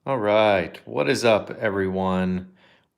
All right. What is up, everyone?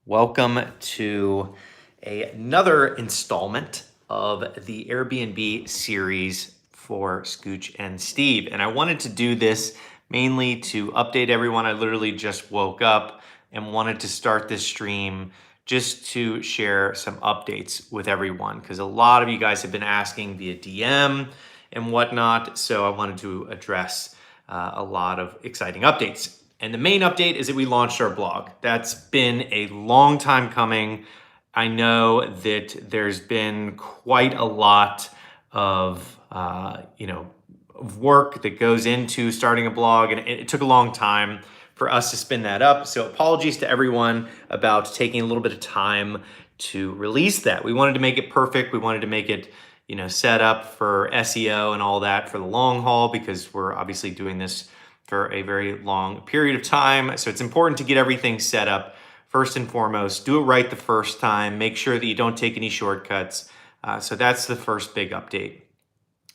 Welcome to another installment of the Airbnb series for Scooch and Steve. And I wanted to do this mainly to update everyone. I literally just woke up and wanted to start this stream just to share some updates with everyone because a lot of you guys have been asking via DM and whatnot. So I wanted to address a lot of exciting updates. And the main update is that we launched our blog. That's been a long time coming. I know that there's been quite a lot of, of work that goes into starting a blog, and it took a long time for us to spin that up. So apologies to everyone about taking a little bit of time to release that. We wanted to make it perfect. We wanted to make it, set up for SEO and all that for the long haul because we're obviously doing this for a very long period of time. So it's important to get everything set up first and foremost. Do it right the first time. Make sure that you don't take any shortcuts. So that's the first big update.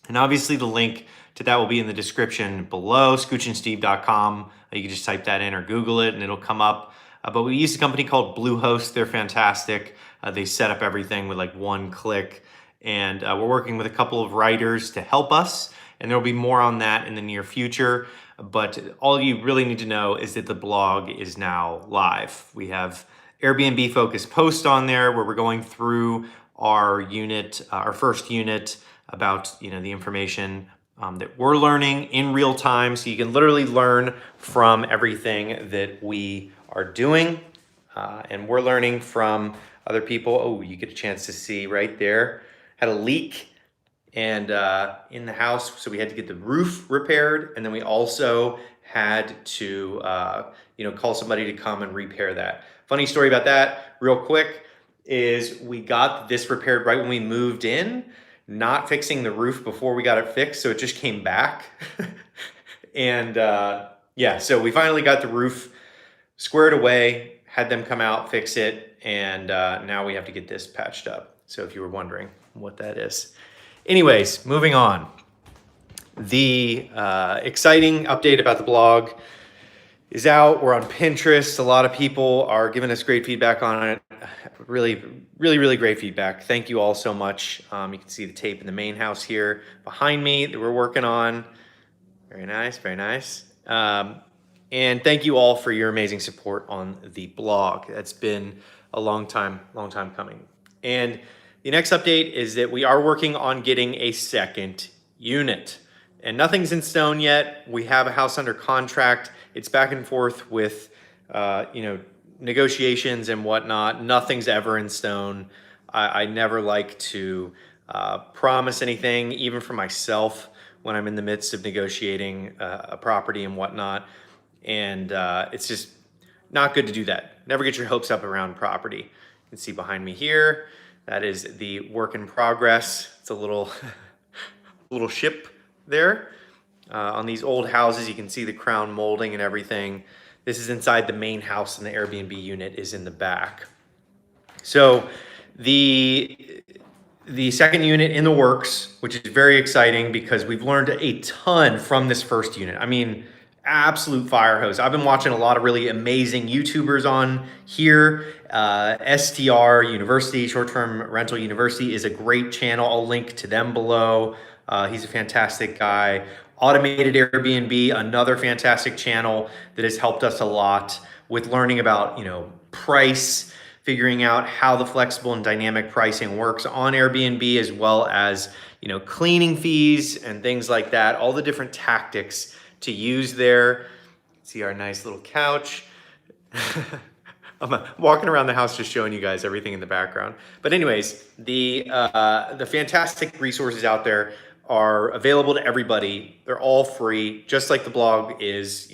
And obviously the link to that will be in the description below, scoochandsteve.com. You can just type that in or Google it and it'll come up. But we use a company called Bluehost. They're fantastic. They set up everything with like one click. And we're working with a couple of writers to help us. And there'll be more on that in the near future. But all you really need to know is that the blog is now live. We have Airbnb focused posts on there where we're going through our unit, our first unit about the information that we're learning in real time. So you can literally learn from everything that we are doing. And we're learning from other people. Oh, you get a chance to see right there. Had a leak and in the house, so we had to get the roof repaired, and then we also had to call somebody to come and repair that. Funny story about that real quick is we got this repaired right when we moved in, not fixing the roof before we got it fixed, so it just came back. And so we finally got the roof squared away, had them come out, fix it, and now we have to get this patched up. So if you were wondering what that is. Anyways, moving on. The exciting update about the blog is out. We're on Pinterest. A lot of people are giving us great feedback on it. Really, really, really great feedback. Thank you all so much. You can see the tape in the main house here behind me that we're working on. Very nice, very nice. And thank you all for your amazing support on the blog. That's been a long time coming. And the next update is that we are working on getting a second unit. And nothing's in stone yet. We have a house under contract. It's back and forth with, negotiations and whatnot. Nothing's ever in stone. I never like to promise anything, even for myself, when I'm in the midst of negotiating a property and whatnot. And it's just not good to do that. Never get your hopes up around property. You can see behind me here. That is the work in progress. It's a little, little ship there. On these old houses, you can see the crown molding and everything. This is inside the main house, and the Airbnb unit is in the back. So the second unit in the works, which is very exciting because we've learned a ton from this first unit. I mean, absolute fire hose. I've been watching a lot of really amazing YouTubers on here. STR University, Short-Term Rental University, is a great channel. I'll link to them below. He's a fantastic guy. Automated Airbnb, another fantastic channel that has helped us a lot with learning about, price, figuring out how the flexible and dynamic pricing works on Airbnb, as well as, cleaning fees and things like that, all the different tactics to use there. See our nice little couch. I'm walking around the house just showing you guys everything in the background. But anyways, the fantastic resources out there are available to everybody. They're all free, just like the blog is.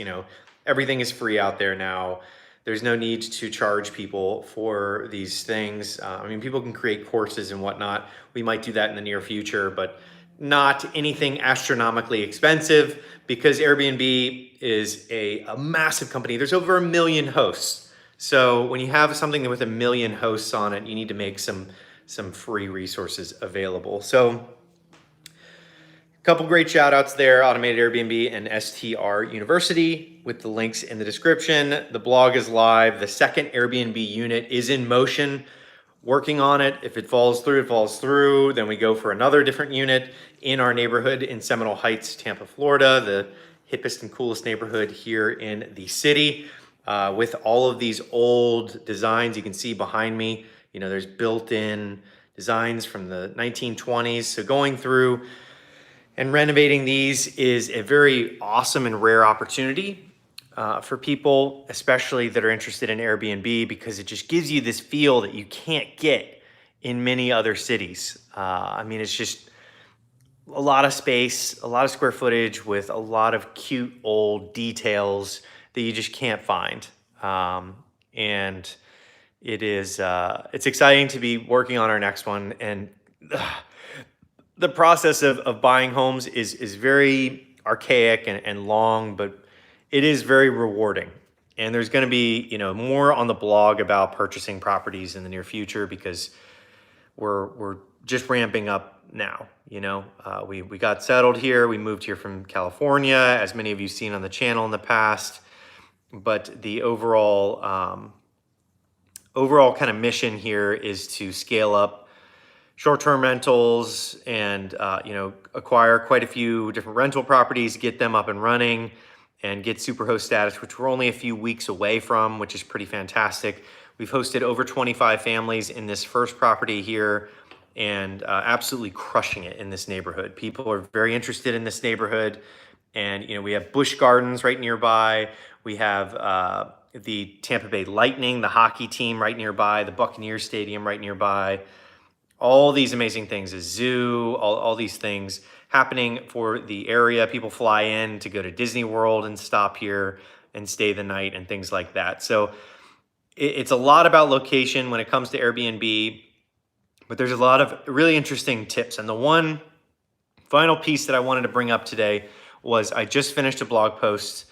Everything is free out there now. There's no need to charge people for these things. People can create courses and whatnot. We might do that in the near future, but not anything astronomically expensive because Airbnb is a massive company. There's over 1 million hosts. So when you have something with 1 million hosts on it, you need to make some free resources available. So Couple great shout outs there, Automated Airbnb and STR University, with the links in the description. The blog is live. The second Airbnb unit is in motion, working on it. If it falls through, it falls through. Then we go for another different unit in our neighborhood in Seminole Heights, Tampa, Florida, the hippest and coolest neighborhood here in the city. With all of these old designs you can see behind me, there's built-in designs from the 1920s. So going through and renovating these is a very awesome and rare opportunity for people, especially that are interested in Airbnb, because it just gives you this feel that you can't get in many other cities. It's just a lot of space, a lot of square footage with a lot of cute old details that you just can't find. And it's exciting to be working on our next one. And the process of buying homes is very archaic and long, but it is very rewarding. And there's going to be, more on the blog about purchasing properties in the near future, because we're just ramping up now. We got settled here. We moved here from California, as many of you seen on the channel in the past. But the overall kind of mission here is to scale up short-term rentals and acquire quite a few different rental properties, get them up and running, and get superhost status, which we're only a few weeks away from, which is pretty fantastic. We've hosted over 25 families in this first property here, and absolutely crushing it in this neighborhood. People are very interested in this neighborhood, and we have Busch Gardens right nearby. We have the Tampa Bay Lightning, the hockey team, right nearby, the Buccaneers Stadium right nearby. All these amazing things, a zoo, all these things happening for the area. People fly in to go to Disney World and stop here and stay the night and things like that. So it's a lot about location when it comes to Airbnb, but there's a lot of really interesting tips. And the one final piece that I wanted to bring up today was I just finished a blog post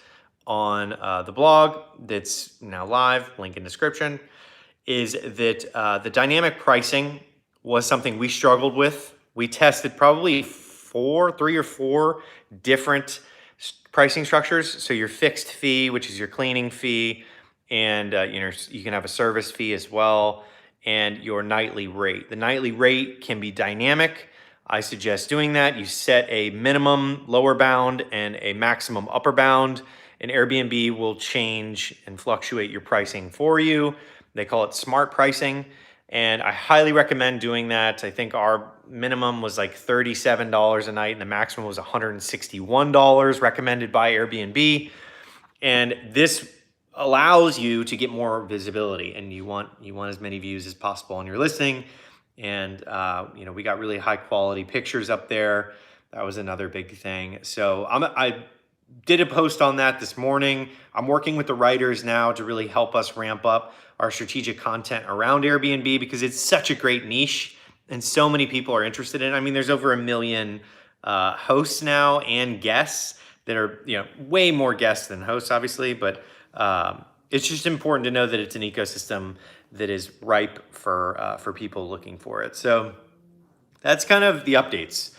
on the blog that's now live, link in description, is that the dynamic pricing was something we struggled with. We tested probably 3 or 4 different pricing structures. So your fixed fee, which is your cleaning fee, and you can have a service fee as well, and your nightly rate. The nightly rate can be dynamic. I suggest doing that. You set a minimum lower bound and a maximum upper bound, and Airbnb will change and fluctuate your pricing for you. They call it smart pricing. And I highly recommend doing that. I think our minimum was like $37 a night, and the maximum was $161 recommended by Airbnb. And this allows you to get more visibility, and you want as many views as possible on your listing. And we got really high quality pictures up there. That was another big thing. So I did a post on that this morning. I'm working with the writers now to really help us ramp up our strategic content around Airbnb, because it's such a great niche and so many people are interested in it. There's over 1 million hosts now and guests that are, way more guests than hosts, obviously, but it's just important to know that it's an ecosystem that is ripe for people looking for it. So that's kind of the updates.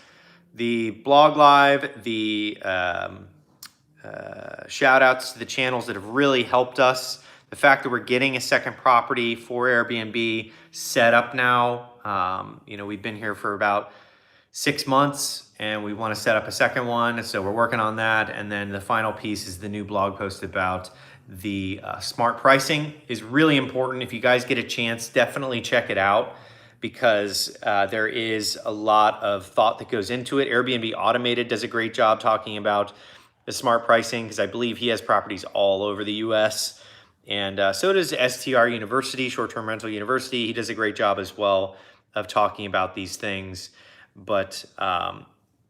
The blog live, the shout outs to the channels that have really helped us. The fact that we're getting a second property for Airbnb set up now. We've been here for about 6 months and we want to set up a second one. So we're working on that. And then the final piece is the new blog post about the smart pricing is really important. If you guys get a chance, definitely check it out, because there is a lot of thought that goes into it. Airbnb Automated does a great job talking about the smart pricing, because I believe he has properties all over the US. And so does STR University, Short-Term Rental University. He does a great job as well of talking about these things. But,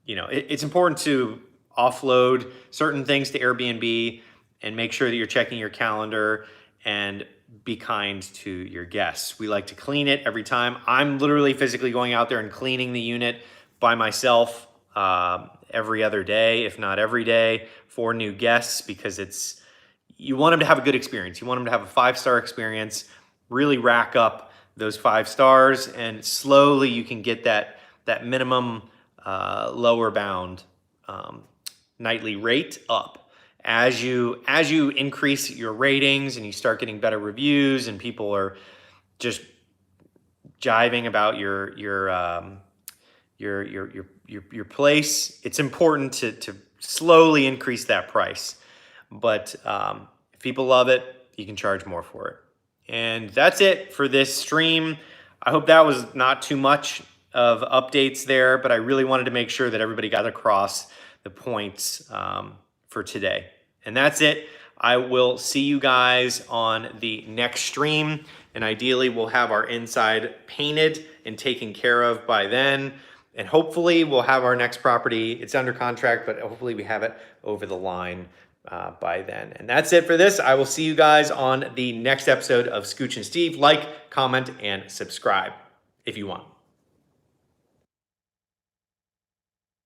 it's important to offload certain things to Airbnb and make sure that you're checking your calendar and be kind to your guests. We like to clean it every time. I'm literally physically going out there and cleaning the unit by myself every other day, if not every day, for new guests, because you want them to have a good experience. You want them to have a 5-star experience, really rack up those 5 stars, and slowly you can get that minimum lower bound nightly rate up. As you increase your ratings and you start getting better reviews and people are just jiving about your place, it's important to slowly increase that price. But if people love it, you can charge more for it. And that's it for this stream. I hope that was not too much of updates there, but I really wanted to make sure that everybody got across the points for today. And that's it. I will see you guys on the next stream. And ideally, we'll have our inside painted and taken care of by then. And hopefully, we'll have our next property. It's under contract, but hopefully we have it over the line by then. And that's it for this. I will see you guys on the next episode of Scooch and Steve. Like, comment, and subscribe if you want.